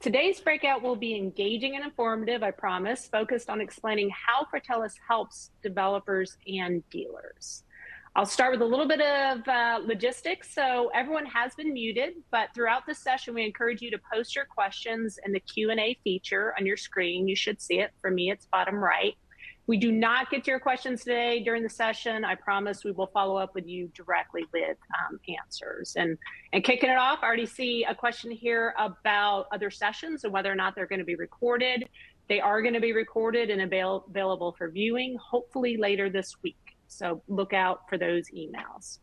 Today's breakout will be engaging and informative, I promise, focused on explaining how Fortellis helps developers and dealers. I'll start with a little bit of logistics. So everyone has been muted, but throughout the session, we encourage you to post your questions in the Q&A feature on your screen. You should see it. For me, it's bottom right. We do not get to your questions today during the session. I promise we will follow up with you directly with answers. And kicking it off, I already see a question here about other sessions and whether or not they're going to be recorded. They are going to be recorded and available for viewing, hopefully later this week. So look out for those emails.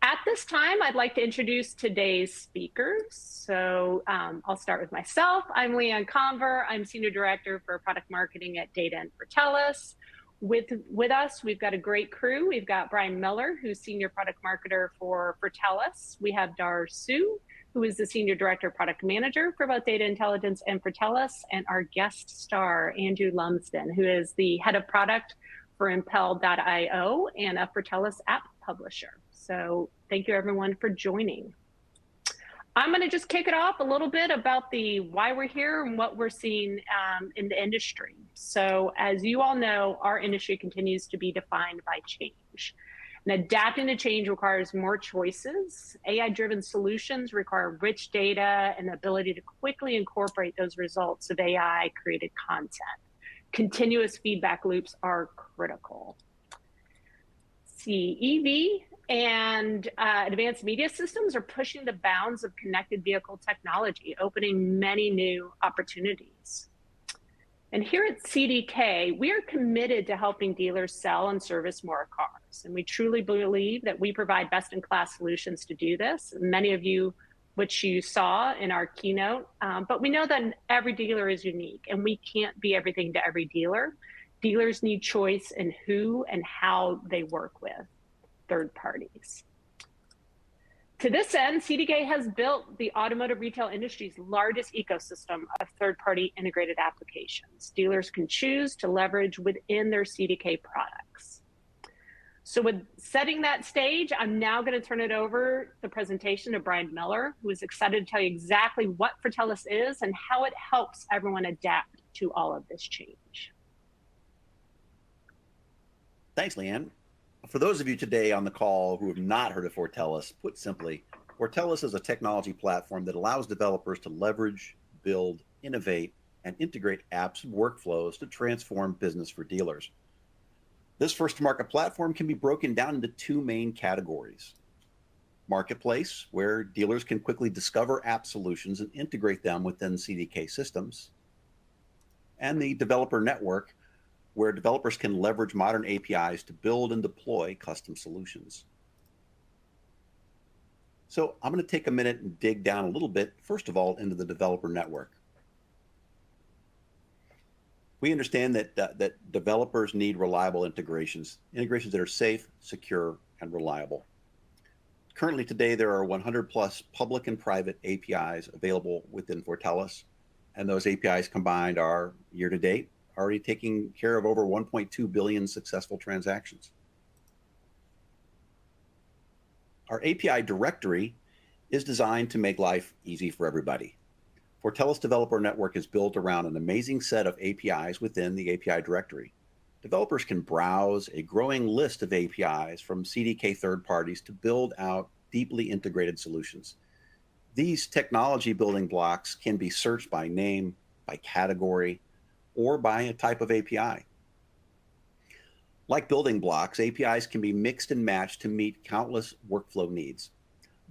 At this time, I'd like to introduce today's speakers. So I'll start with myself. I'm Leanne Conver. I'm Senior Director for Product Marketing at Data and Fortellis. With us, we've got a great crew. We've got Brian Miller, who's Senior Product Marketer for Fortellis. We have Dar Su, who is the Senior Director Product Manager for both Data Intelligence and Fortellis, and our guest star, Andrew Lumsden, who is the Head of Product for Impel.io and a Fortellis app publisher. So thank you everyone for joining. I'm going to just kick it off a little bit about the why we're here and what we're seeing in the industry. So as you all know, our industry continues to be defined by change. And adapting to change requires more choices. AI-driven solutions require rich data and the ability to quickly incorporate those results of AI-created content. Continuous feedback loops are critical. EV and advanced media systems are pushing the bounds of connected vehicle technology, opening many new opportunities. And here at CDK, we are committed to helping dealers sell and service more cars. And we truly believe that we provide best-in-class solutions to do this. Many of you, which you saw in our keynote, but we know that every dealer is unique and we can't be everything to every dealer. Dealers need choice in who and how they work with third parties. To this end, CDK has built the automotive retail industry's largest ecosystem of third-party integrated applications. Dealers can choose to leverage within their CDK products. So with setting that stage, I'm now going to turn it over the presentation to Brian Miller, who is excited to tell you exactly what Fortellis is and how it helps everyone adapt to all of this change. Thanks, Leanne. For those of you today on the call who have not heard of Fortellis, put simply, Fortellis is a technology platform that allows developers to leverage, build, innovate, and integrate apps and workflows to transform business for dealers. This first-to-market platform can be broken down into two main categories. Marketplace, where dealers can quickly discover app solutions and integrate them within CDK systems. And the developer network, where developers can leverage modern APIs to build and deploy custom solutions. So I'm going to take a minute and dig down a little bit, first of all, into the developer network. We understand that developers need reliable integrations that are safe, secure, and reliable. Currently today, there are 100 plus public and private APIs available within Fortellis, and those APIs combined are, year to date, already taking care of over 1.2 billion successful transactions. Our API directory is designed to make life easy for everybody. Fortellis Developer Network is built around an amazing set of APIs within the API directory. Developers can browse a growing list of APIs from CDK third parties to build out deeply integrated solutions. These technology building blocks can be searched by name, by category, or by a type of API. Like building blocks, APIs can be mixed and matched to meet countless workflow needs.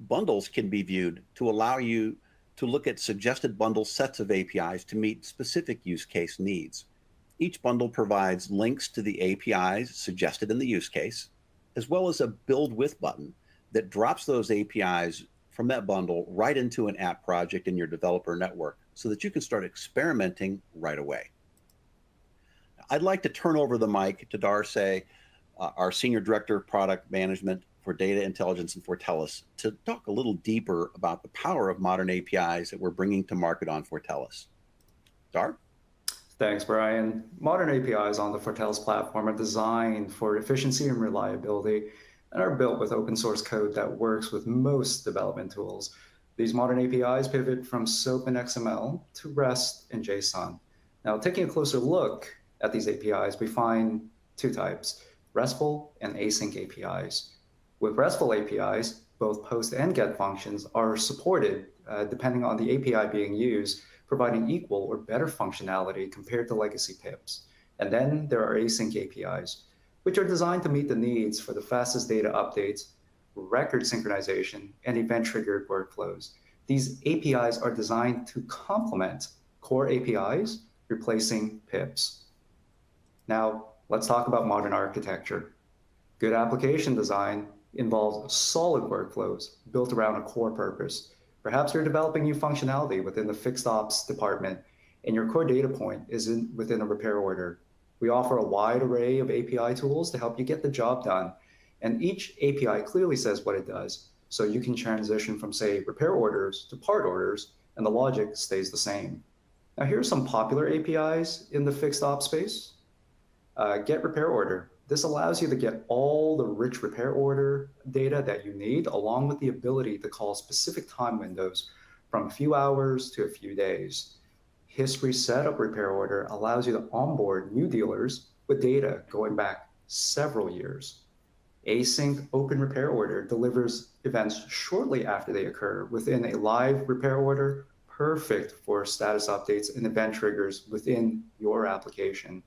Bundles can be viewed to allow you to look at suggested bundle sets of APIs to meet specific use case needs. Each bundle provides links to the APIs suggested in the use case, as well as a build with button that drops those APIs from that bundle right into an app project in your developer network so that you can start experimenting right away. I'd like to turn over the mic to Darce, our Senior Director of Product Management for Data Intelligence and Fortellis, to talk a little deeper about the power of modern APIs that we're bringing to market on Fortellis. Dar? Thanks, Brian. Modern APIs on the Fortellis platform are designed for efficiency and reliability and are built with open source code that works with most development tools. These modern APIs pivot from SOAP and XML to REST and JSON. Now, taking a closer look at these APIs, we find two types, RESTful and async APIs. With RESTful APIs, both post and get functions are supported depending on the API being used, providing equal or better functionality compared to legacy PIPs. And then there are async APIs, which are designed to meet the needs for the fastest data updates, record synchronization, and event-triggered workflows. These APIs are designed to complement core APIs, replacing PIPs. Now, let's talk about modern architecture. Good application design involves solid workflows built around a core purpose. Perhaps you're developing new functionality within the fixed ops department, and your core data point is within a repair order. We offer a wide array of API tools to help you get the job done. And each API clearly says what it does. So you can transition from, say, repair orders to part orders, and the logic stays the same. Now, here are some popular APIs in the fixed ops space. Get repair order. This allows you to get all the rich repair order data that you need, along with the ability to call specific time windows from a few hours to a few days. History setup repair order allows you to onboard new dealers with data going back several years. Async open repair order delivers events shortly after they occur within a live repair order, perfect for status updates and event triggers within your application.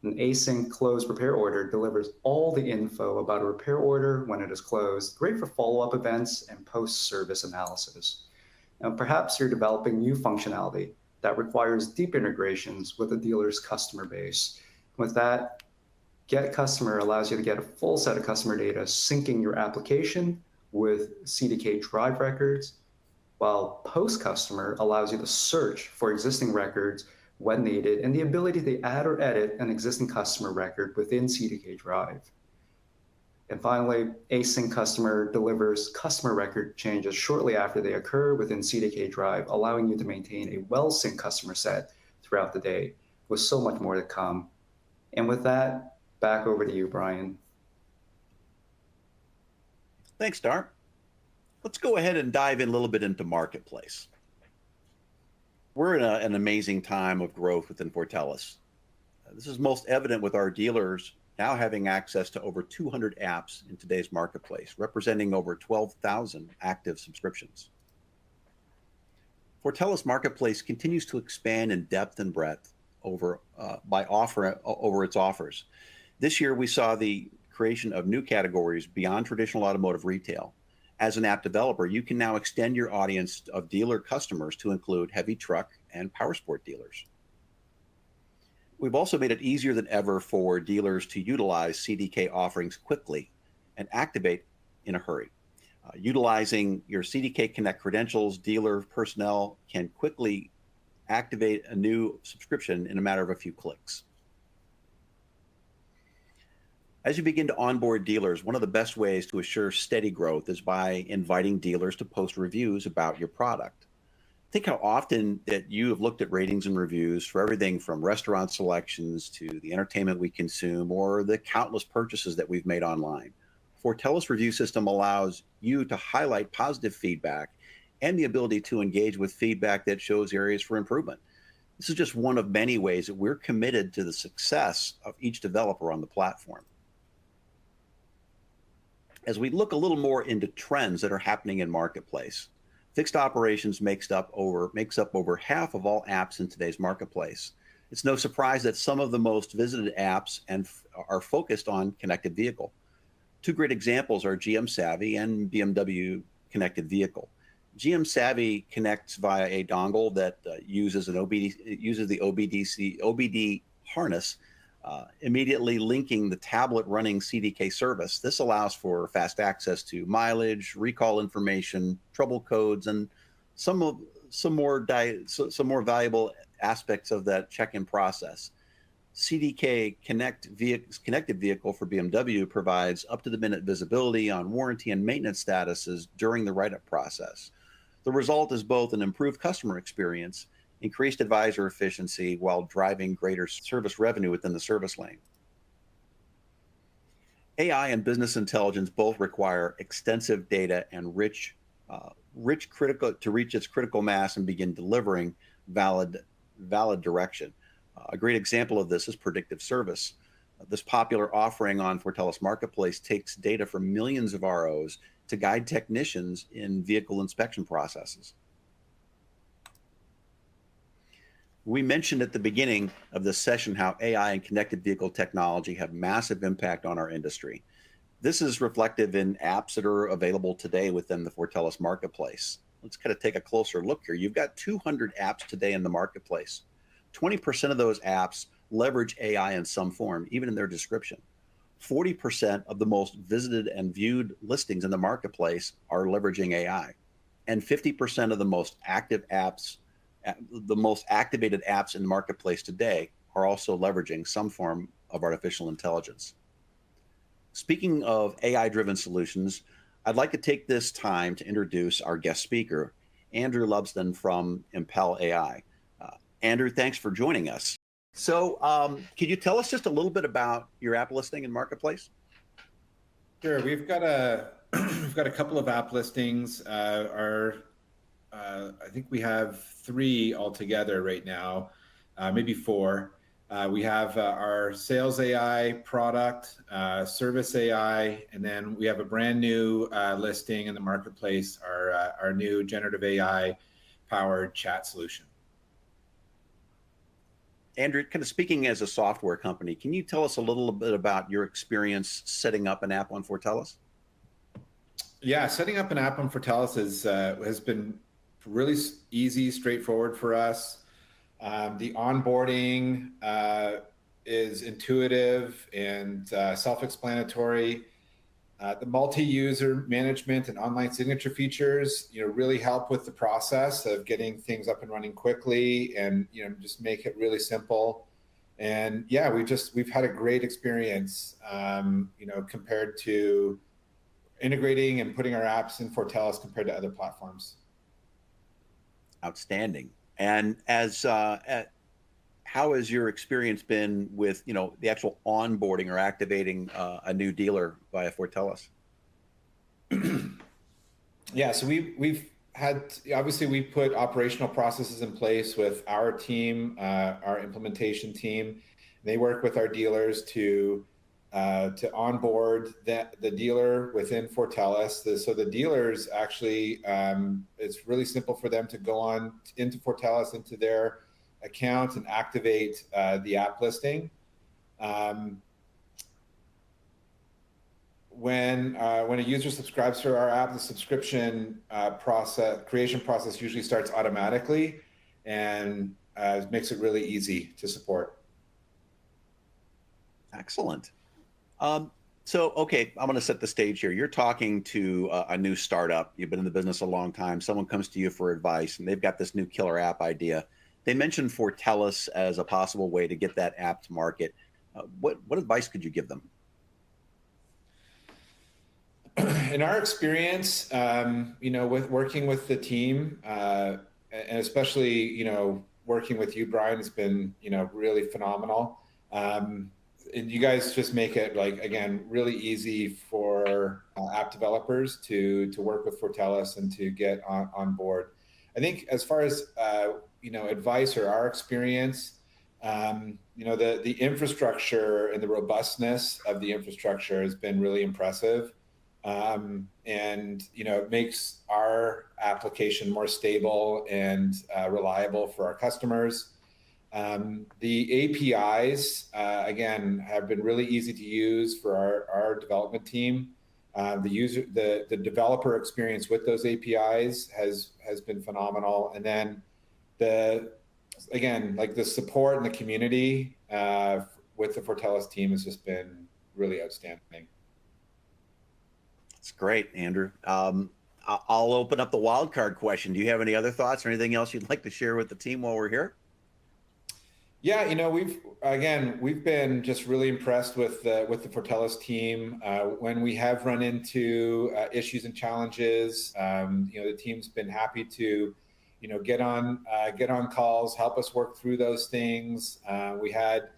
An async closed repair order delivers all the info about a repair order when it is closed, great for follow-up events and post-service analysis. Now, perhaps you're developing new functionality that requires deep integrations with the dealer's customer base. With that, Get Customer allows you to get a full set of customer data, syncing your application with CDK drive records, while Post Customer allows you to search for existing records when needed, and the ability to add or edit an existing customer record within CDK Drive. And finally, Async Customer delivers customer record changes shortly after they occur within CDK Drive, allowing you to maintain a well-synced customer set throughout the day, with so much more to come. And with that, back over to you, Brian. Thanks, Dar. Let's go ahead and dive in a little bit into Marketplace. We're in an amazing time of growth within Fortellis. This is most evident with our dealers now having access to over 200 apps in today's marketplace, representing over 12,000 active subscriptions. Fortellis Marketplace continues to expand in depth and breadth over its offers. This year, we saw the creation of new categories beyond traditional automotive retail. As an app developer, you can now extend your audience of dealer customers to include heavy truck and powersport dealers. We've also made it easier than ever for dealers to utilize CDK offerings quickly and activate in a hurry. Utilizing your CDK Connect credentials, dealer personnel can quickly activate a new subscription in a matter of a few clicks. As you begin to onboard dealers, one of the best ways to assure steady growth is by inviting dealers to post reviews about your product. Think how often that you have looked at ratings and reviews for everything from restaurant selections to the entertainment we consume or the countless purchases that we've made online. Fortellis review system allows you to highlight positive feedback and the ability to engage with feedback that shows areas for improvement. This is just one of many ways that we're committed to the success of each developer on the platform. As we look a little more into trends that are happening in Marketplace, fixed operations makes up over half of all apps in today's marketplace. It's no surprise that some of the most visited apps are focused on connected vehicle. Two great examples are GM Savvy and BMW Connected Vehicle. GM Savvy connects via a dongle that uses the OBD harness, immediately linking the tablet running CDK service. This allows for fast access to mileage, recall information, trouble codes, and some more valuable aspects of that check-in process. CDK Connected Vehicle for BMW provides up-to-the-minute visibility on warranty and maintenance statuses during the write-up process. The result is both an improved customer experience, increased advisor efficiency, while driving greater service revenue within the service lane. AI and business intelligence both require extensive data and rich to reach its critical mass and begin delivering valid direction. A great example of this is predictive service. This popular offering on Fortellis Marketplace takes data from millions of ROs to guide technicians in vehicle inspection processes. We mentioned at the beginning of this session how AI and connected vehicle technology have massive impact on our industry. This is reflective in apps that are available today within the Fortellis Marketplace. Let's kind of take a closer look here. You've got 200 apps today in the marketplace. 20% of those apps leverage AI in some form, even in their description. 40% of the most visited and viewed listings in the marketplace are leveraging AI. And 50% of the most active apps, the most activated apps in the marketplace today are also leveraging some form of artificial intelligence. Speaking of AI-driven solutions, I'd like to take this time to introduce our guest speaker, Andrew Lubsden from Impel AI. Andrew, thanks for joining us. So can you tell us just a little bit about your app listing in Marketplace? Sure. We've got a couple of app listings. I think we have 3 altogether right now, maybe 4. We have our sales AI product, service AI, and then we have a brand new listing in the marketplace, our new generative AI powered chat solution. Andrew, kind of speaking as a software company, can you tell us a little bit about your experience setting up an app on Fortellis? Yeah, setting up an app on Fortellis has been really easy, straightforward for us. The onboarding is intuitive and self-explanatory. The multi-user management and online signature features, really help with the process of getting things up and running quickly, and just make it really simple. And yeah, we've had a great experience, compared to integrating and putting our apps in Fortellis compared to other platforms. Outstanding. And how has your experience been with the actual onboarding or activating a new dealer via Fortellis? Yeah, so we've had, obviously we put operational processes in place with our team, our implementation team. They work with our dealers to onboard the dealer within Fortellis. So the dealers actually, it's really simple for them to go on into Fortellis, into their account, and activate the app listing. When a user subscribes to our app, the subscription creation process usually starts automatically, and makes it really easy to support. Excellent. So, okay, I'm going to set the stage here. You're talking to a new startup. You've been in the business a long time. Someone comes to you for advice, and they've got this new killer app idea. They mentioned Fortellis as a possible way to get that app to market. What advice could you give them? In our experience, with working with the team, and especially, working with you, Brian, has been, really phenomenal. And you guys just make it, again, really easy for app developers to work with Fortellis and to get on board. I think as far as, advice or our experience, the infrastructure and the robustness of the infrastructure has been really impressive. And, it makes our application more stable and reliable for our customers. The APIs, again, have been really easy to use for our development team. The developer experience with those APIs has been phenomenal. And then the support and the community with the Fortellis team has just been really outstanding. That's great, Andrew. I'll open up the wild card question. Do you have any other thoughts or anything else you'd like to share with the team while we're here? Yeah, we've been just really impressed with the Fortellis team. When we have run into issues and challenges, the team's been happy to, get on calls, help us work through those things. We had,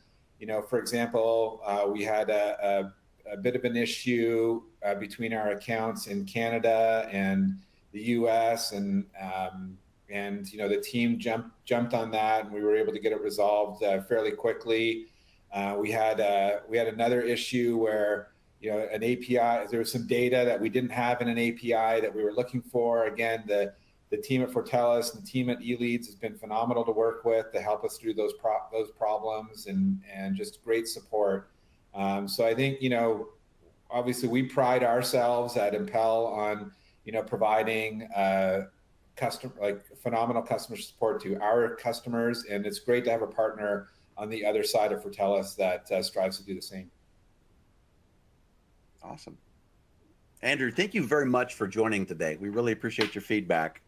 for example, we had a bit of an issue between our accounts in Canada and the US, and the team jumped on that, and we were able to get it resolved fairly quickly. We had another issue where an API, there was some data that we didn't have in an API that we were looking for. Again, the team at Fortellis and the team at eLeads has been phenomenal to work with to help us through those problems, and just great support. So I think, obviously we pride ourselves at Impel on, providing phenomenal customer support to our customers. And it's great to have a partner on the other side of Fortellis that strives to do the same. Awesome. Andrew, thank you very much for joining today. We really appreciate your feedback.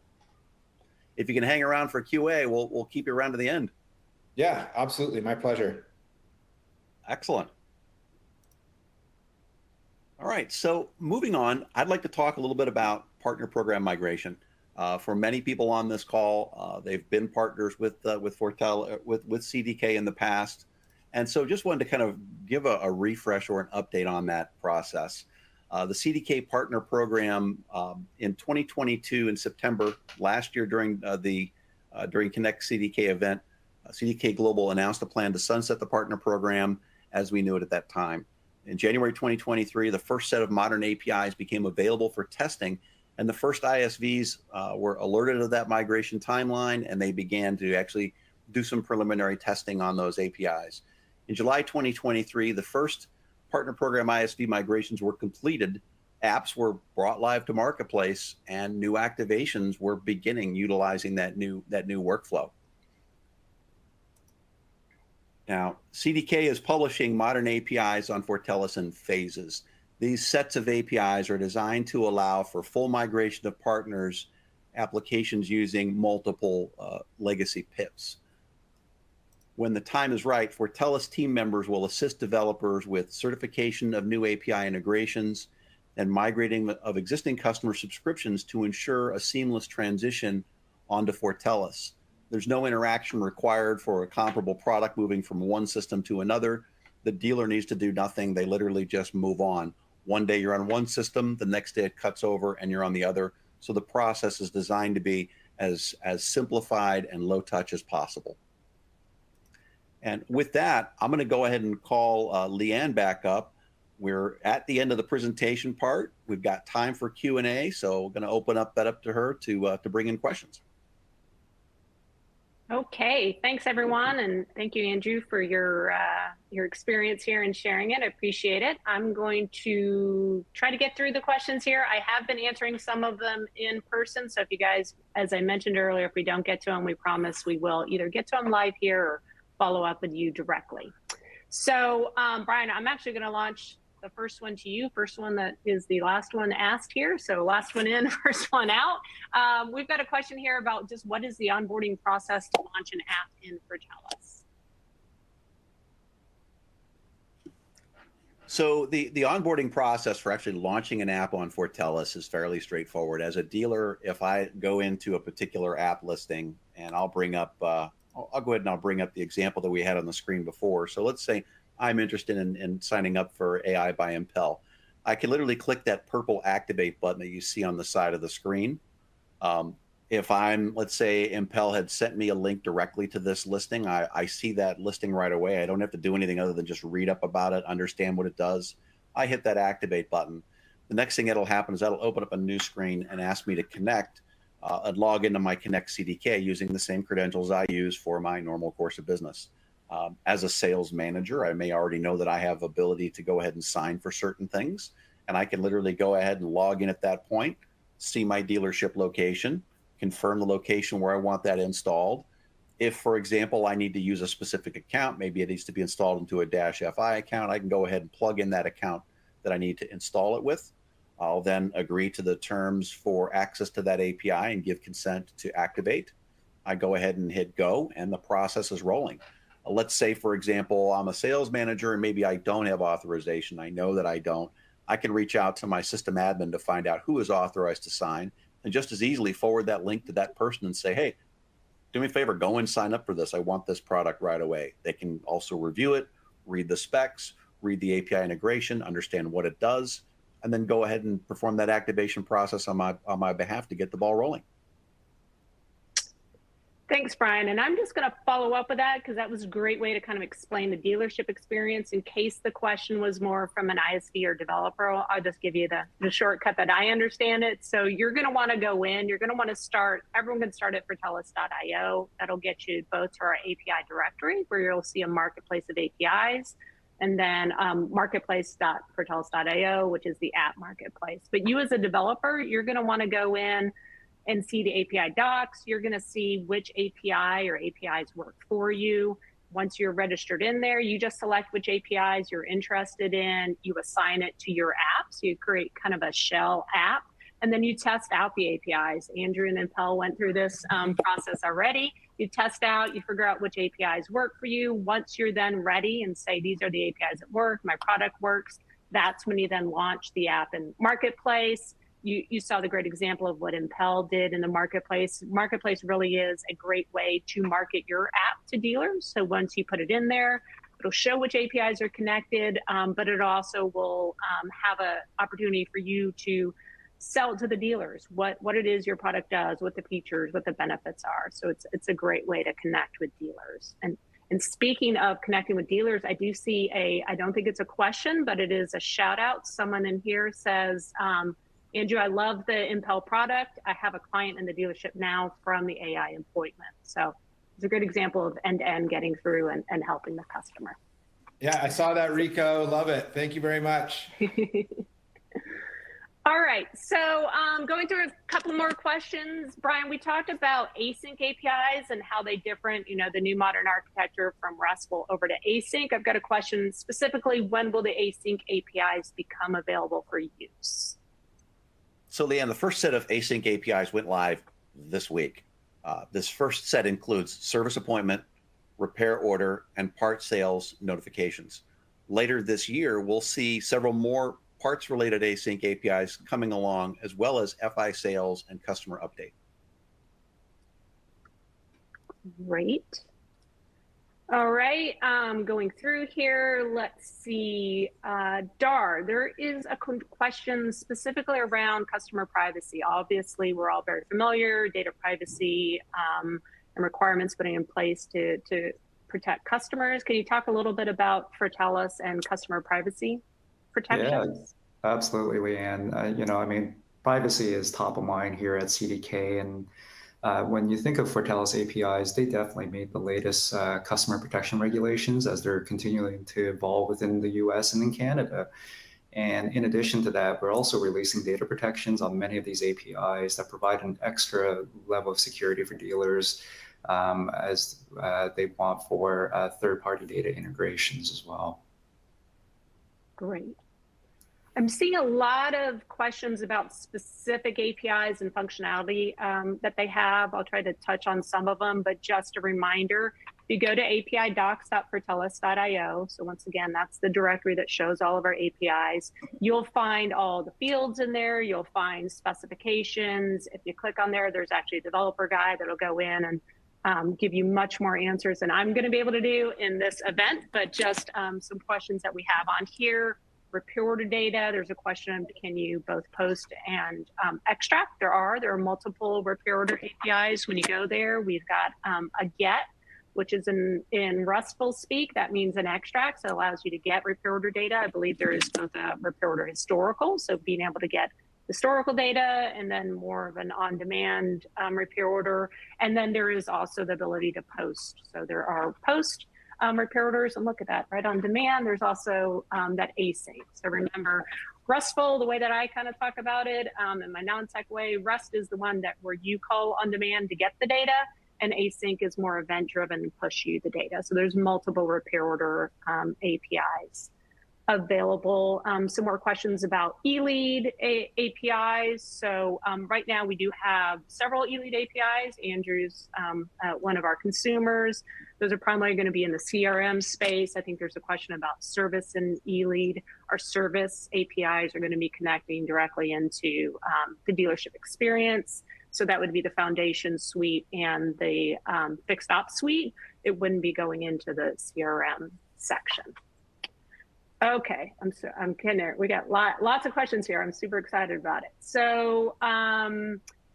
If you can hang around for QA, we'll keep you around to the end. Yeah, absolutely. My pleasure. Excellent. All right, so moving on, I'd like to talk a little bit about partner program migration. For many people on this call, they've been partners with Fortellis, with CDK in the past, and so just wanted to kind of give a refresh or an update on that process. The CDK partner program in 2022 in September last year during Connect CDK event, CDK Global announced a plan to sunset the partner program as we knew it at that time. In January 2023, the first set of modern APIs became available for testing, and the first ISVs were alerted of that migration timeline, and they began to actually do some preliminary testing on those APIs. In July 2023, the first partner program ISV migrations were completed, apps were brought live to Marketplace, and new activations were beginning utilizing that new workflow. Now, CDK is publishing modern APIs on Fortellis in phases. These sets of APIs are designed to allow for full migration of partners' applications using multiple legacy PIPs. When the time is right, Fortellis team members will assist developers with certification of new API integrations and migrating of existing customer subscriptions to ensure a seamless transition onto Fortellis. There's no interaction required for a comparable product moving from one system to another. The dealer needs to do nothing. They literally just move on. One day you're on one system, the next day it cuts over and you're on the other. So the process is designed to be as simplified and low touch as possible. And with that, I'm going to go ahead and call Leanne back up. We're at the end of the presentation part. We've got time for Q&A, so we're going to open that up to her to bring in questions. Okay, thanks everyone, and thank you, Andrew, for your experience here and sharing it. I appreciate it. I'm going to try to get through the questions here. I have been answering some of them in person, so if you guys, as I mentioned earlier, if we don't get to them, we promise we will either get to them live here or follow up with you directly. So, Brian, I'm actually going to launch the first one to you, first one that is the last one asked here. So last one in, first one out. We've got a question here about just what is the onboarding process to launch an app in Fortellis? So the onboarding process for actually launching an app on Fortellis is fairly straightforward. As a dealer, if I go into a particular app listing, and I'll bring up, I'll go ahead and I'll bring up the example that we had on the screen before. So let's say I'm interested in signing up for AI by Impel. I can literally click that purple activate button that you see on the side of the screen. If let's say Impel had sent me a link directly to this listing, I see that listing right away. I don't have to do anything other than just read up about it, understand what it does. I hit that activate button. The next thing that'll happen is that'll open up a new screen and ask me to connect and log into my Connect CDK using the same credentials I use for my normal course of business. As a sales manager, I may already know that I have ability to go ahead and sign for certain things, and I can literally go ahead and log in at that point, see my dealership location, confirm the location where I want that installed. If, for example, I need to use a specific account, maybe it needs to be installed into a -FI account, I can go ahead and plug in that account that I need to install it with. I'll then agree to the terms for access to that API and give consent to activate. I go ahead and hit go, and the process is rolling. Let's say, for example, I'm a sales manager and maybe I don't have authorization. I know that I don't. I can reach out to my system admin to find out who is authorized to sign and just as easily forward that link to that person and say, hey, do me a favor, go and sign up for this. I want this product right away. They can also review it, read the specs, read the API integration, understand what it does, and then go ahead and perform that activation process on my behalf to get the ball rolling. Thanks, Brian. And I'm just going to follow up with that because that was a great way to kind of explain the dealership experience in case the question was more from an ISV or developer. I'll just give you the shortcut that I understand it. So you're going to want to go in, you're going to want to start, everyone can start at Fortellis.io. That'll get you both to our API directory where you'll see a marketplace of APIs, and then marketplace.fortellis.io, which is the app marketplace. But you as a developer, you're going to want to go in and see the API docs. You're going to see which API or APIs work for you. Once you're registered in there, you just select which APIs you're interested in. You assign it to your app. So you create kind of a shell app, and then you test out the APIs. Andrew and Impel went through this process already. You test out, you figure out which APIs work for you. Once you're then ready and say, these are the APIs that work, my product works, that's when you then launch the app in Marketplace. You saw the great example of what Impel did in the Marketplace. Marketplace really is a great way to market your app to dealers. So once you put it in there, it'll show which APIs are connected, but it also will have an opportunity for you to sell to the dealers what it is your product does, what the features, what the benefits are. So it's a great way to connect with dealers. And speaking of connecting with dealers, I do see I don't think it's a question, but it is a shout out. Someone in here says, Andrew, I love the Impel product. I have a client in the dealership now from the AI appointment. So it's a good example of end-to-end getting through and helping the customer. Yeah, I saw that, Rico. Love it. Thank you very much. All right, so going through a couple more questions. Brian, we talked about async APIs and how they different, the new modern architecture from RESTful over to async. I've got a question specifically, when will the async APIs become available for use? So Leanne, the first set of async APIs went live this week. This first set includes service appointment, repair order, and part sales notifications. Later this year, we'll see several more parts-related async APIs coming along, as well as FI sales and customer update. Great. All right, going through here, let's see. Dar, there is a question specifically around customer privacy. Obviously, we're all very familiar, data privacy and requirements putting in place to protect customers. Can you talk a little bit about Fortellis and customer privacy protections? Yeah, absolutely, Leanne. Privacy is top of mind here at CDK, and when you think of Fortellis APIs, they definitely meet the latest customer protection regulations as they're continuing to evolve within the US and in Canada. And in addition to that, we're also releasing data protections on many of these APIs that provide an extra level of security for dealers as they want for third-party data integrations as well. Great. I'm seeing a lot of questions about specific APIs and functionality that they have. I'll try to touch on some of them, but just a reminder, if you go to apidocs.fortellis.io, so once again, that's the directory that shows all of our APIs, you'll find all the fields in there, you'll find specifications. If you click on there, there's actually a developer guide that'll go in and give you much more answers than I'm gonna be able to do in this event, but just some questions that we have on here. Repair order data, there's a question, can you both post and extract? There are multiple repair order APIs. When you go there, we've got a get, which is in RESTful speak, that means an extract, so it allows you to get repair order data. I believe there is both a repair order historical, so being able to get historical data, and then more of an on-demand repair order. And then there is also the ability to post. So there are post repair orders, and look at that, right on demand. There's also that async. So remember, RESTful, the way that I kind of talk about it in my non-tech way, REST is the one where you call on demand to get the data, and async is more event-driven and push you the data. So there's multiple repair order APIs available. Some more questions about eLead APIs. So right now we do have several eLead APIs. Andrew's one of our consumers. Those are primarily going to be in the CRM space. I think there's a question about service and eLead. Our service APIs are going to be connecting directly into the dealership experience. So that would be the foundation suite and the fixed ops suite. It wouldn't be going into the CRM section. Okay, I'm kidding. We got lots of questions here. I'm super excited about it. So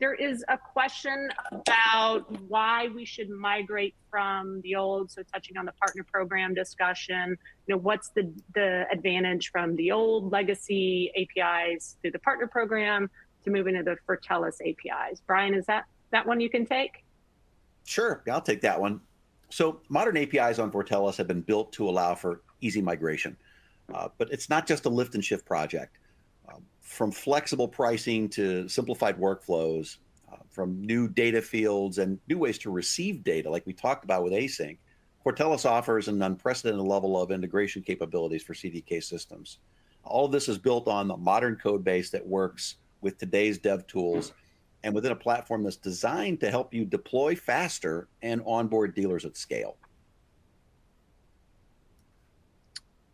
there is a question about why we should migrate from the old. So touching on the partner program discussion, what's the advantage from the old legacy APIs through the partner program to moving to the Fortellis APIs? Brian, is that one you can take? Sure, I'll take that one. So modern APIs on Fortellis have been built to allow for easy migration. But it's not just a lift and shift project. From flexible pricing to simplified workflows, from new data fields and new ways to receive data, like we talked about with async, Fortellis offers an unprecedented level of integration capabilities for CDK systems. All of this is built on the modern code base that works with today's dev tools and within a platform that's designed to help you deploy faster and onboard dealers at scale.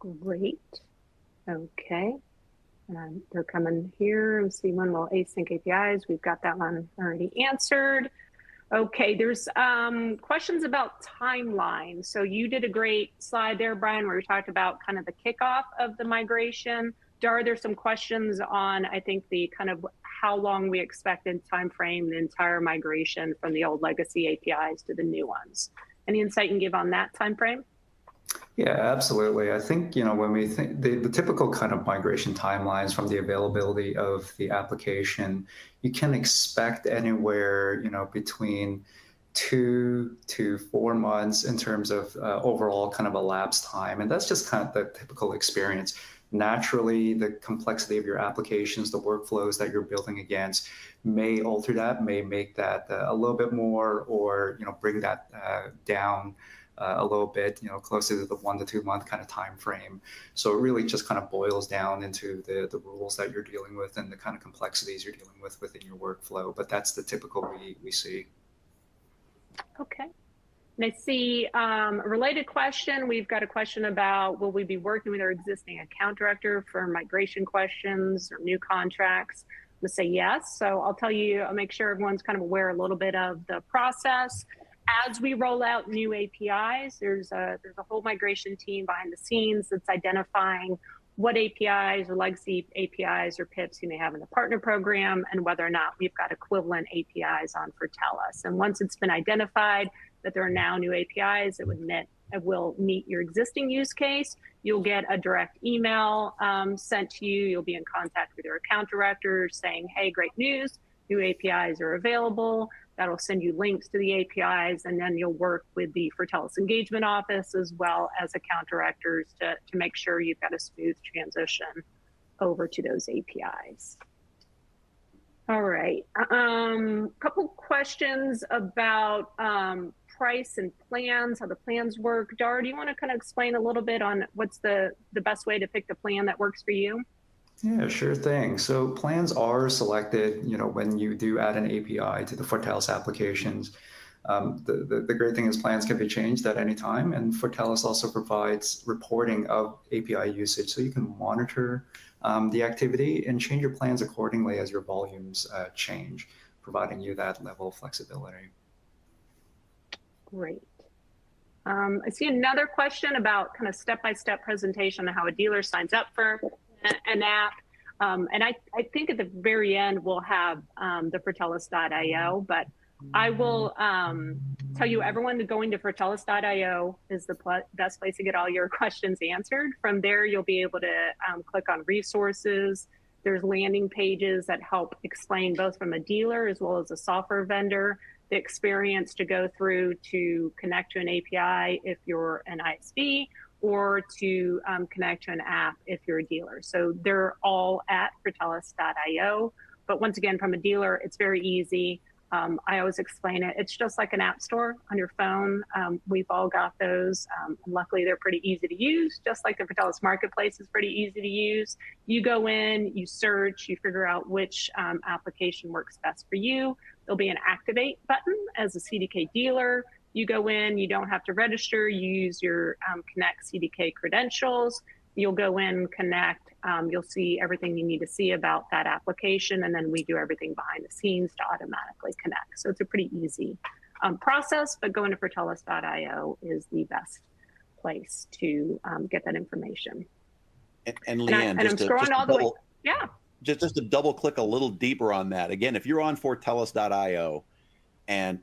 Great. Okay. They're coming here. Let's see one. Well, async APIs. We've got that one already answered. Okay. There's questions about timeline. So you did a great slide there, Brian, where you talked about kind of the kickoff of the migration. Are there some questions on, I think, the kind of how long we expect in time frame the entire migration from the old legacy APIs to the new ones? Any insight you can give on that time frame? Yeah, absolutely. I think, when we think the typical kind of migration timelines from the availability of the application, you can expect anywhere, between 2 to 4 months in terms of overall kind of elapsed time. And that's just kind of the typical experience. Naturally, the complexity of your applications, the workflows that you're building against may alter that, may make that a little bit more, or, bring that down a little bit, closer to the 1 to 2 month kind of time frame. So it really just kind of boils down into the rules that you're dealing with and the kind of complexities you're dealing with within your workflow. But that's the typical we see. Okay. And I see a related question. We've got a question about, will we be working with our existing account director for migration questions or new contracts? I'm gonna say yes. So I'll make sure everyone's kind of aware a little bit of the process. As we roll out new APIs, there's a whole migration team behind the scenes that's identifying what APIs or legacy APIs or PIPs you may have in the partner program and whether or not we've got equivalent APIs on Fortellis. And once it's been identified that there are now new APIs that will meet your existing use case, you'll get a direct email sent to you. You'll be in contact with your account director saying, hey, great news, new APIs are available. That'll send you links to the APIs, and then you'll work with the Fortellis engagement office as well as account directors to make sure you've got a smooth transition over to those APIs. All right, couple questions about price and plans, how the plans work. Dar, do you want to kind of explain a little bit on what's the best way to pick the plan that works for you? Yeah, sure thing. So plans are selected, when you do add an API to the Fortellis applications. The great thing is plans can be changed at any time, and Fortellis also provides reporting of API usage, so you can monitor the activity and change your plans accordingly as your volumes change, providing you that level of flexibility. Great. I see another question about kind of step-by-step presentation on how a dealer signs up for an app. And I think at the very end, we'll have the Fortellis.io, but I will tell you, everyone going to Fortellis.io is the best place to get all your questions answered. From there, you'll be able to click on resources. There's landing pages that help explain, both from a dealer as well as a software vendor, the experience to go through to connect to an API if you're an ISV, or to connect to an app if you're a dealer. So they're all at Fortellis.io. But once again, from a dealer, it's very easy. I always explain it. It's just like an app store on your phone. We've all got those. Luckily, they're pretty easy to use, just like the Fortellis Marketplace is pretty easy to use. You go in, you search, you figure out which application works best for you. There'll be an activate button as a CDK dealer. You go in, you don't have to register, you use your Connect CDK credentials. You'll go in, connect, you'll see everything you need to see about that application, and then we do everything behind the scenes to automatically connect. So it's a pretty easy process, but going to Fortellis.io is the best place to get that information. And Leanne, I'm scrolling all the way. Yeah. Just to double click a little deeper on that. Again, if you're on Fortellis.io and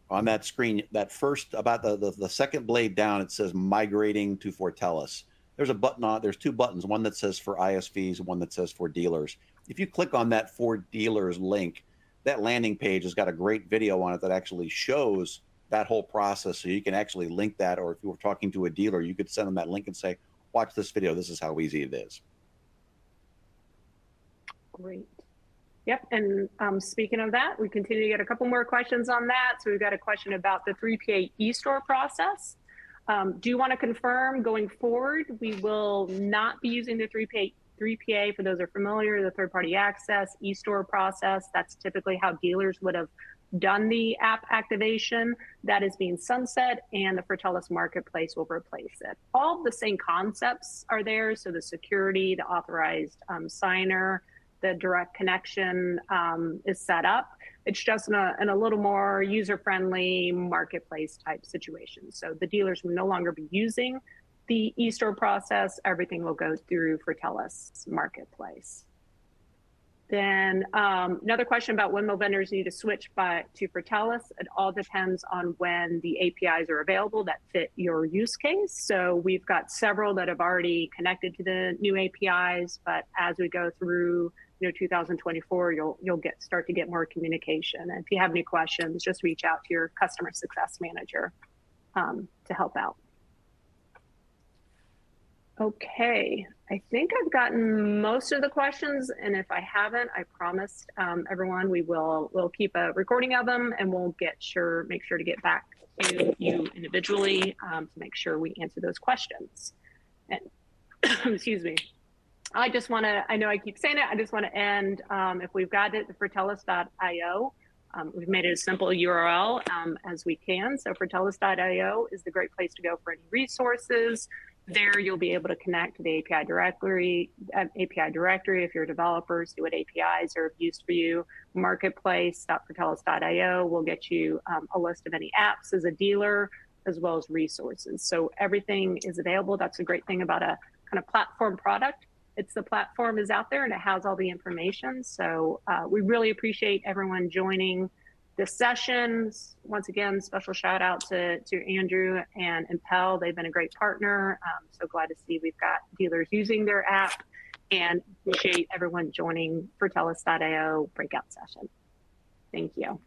on that screen, that first, about the second blade down, it says migrating to Fortellis. There's a button on, there's two buttons, one that says for ISVs and one that says for dealers. If you click on that for dealers link, that landing page has got a great video on it that actually shows that whole process. So you can actually link that, or if you were talking to a dealer, you could send them that link and say, watch this video. This is how easy it is. Great. Yep. And speaking of that, we continue to get a couple more questions on that. So we've got a question about the 3PA e-store process. Do you want to confirm going forward, we will not be using the 3PA for those who are familiar, the third-party access e-store process. That's typically how dealers would have done the app activation. That is being sunset, and the Fortellis marketplace will replace it. All the same concepts are there. So the security, the authorized signer, the direct connection is set up. It's just in a little more user-friendly marketplace type situation. So the dealers will no longer be using the e-store process. Everything will go through Fortellis marketplace. Then another question about when will vendors need to switch to Fortellis. It all depends on when the APIs are available that fit your use case. So we've got several that have already connected to the new APIs, but as we go through 2024, you'll start to get more communication. And if you have any questions, just reach out to your customer success manager to help out. Okay, I think I've gotten most of the questions, and if I haven't, I promised everyone we'll keep a recording of them, and we'll make sure to get back to you individually to make sure we answer those questions. And excuse me. I just want to, I know I keep saying it, I just want to end, if we've got it, Fortellis.io. We've made it a simple URL as we can. So Fortellis.io is the great place to go for any resources. There you'll be able to connect to the API directory if you're a developer, see what APIs are of use for you. Marketplace.fortellis.io will get you a list of any apps as a dealer, as well as resources. So everything is available. That's a great thing about a kind of platform product. It's the platform is out there and it has all the information. So we really appreciate everyone joining this session. Once again, special shout out to Andrew and Impel. They've been a great partner. So glad to see we've got dealers using their app, and appreciate everyone joining Fortellis.io breakout session. Thank you.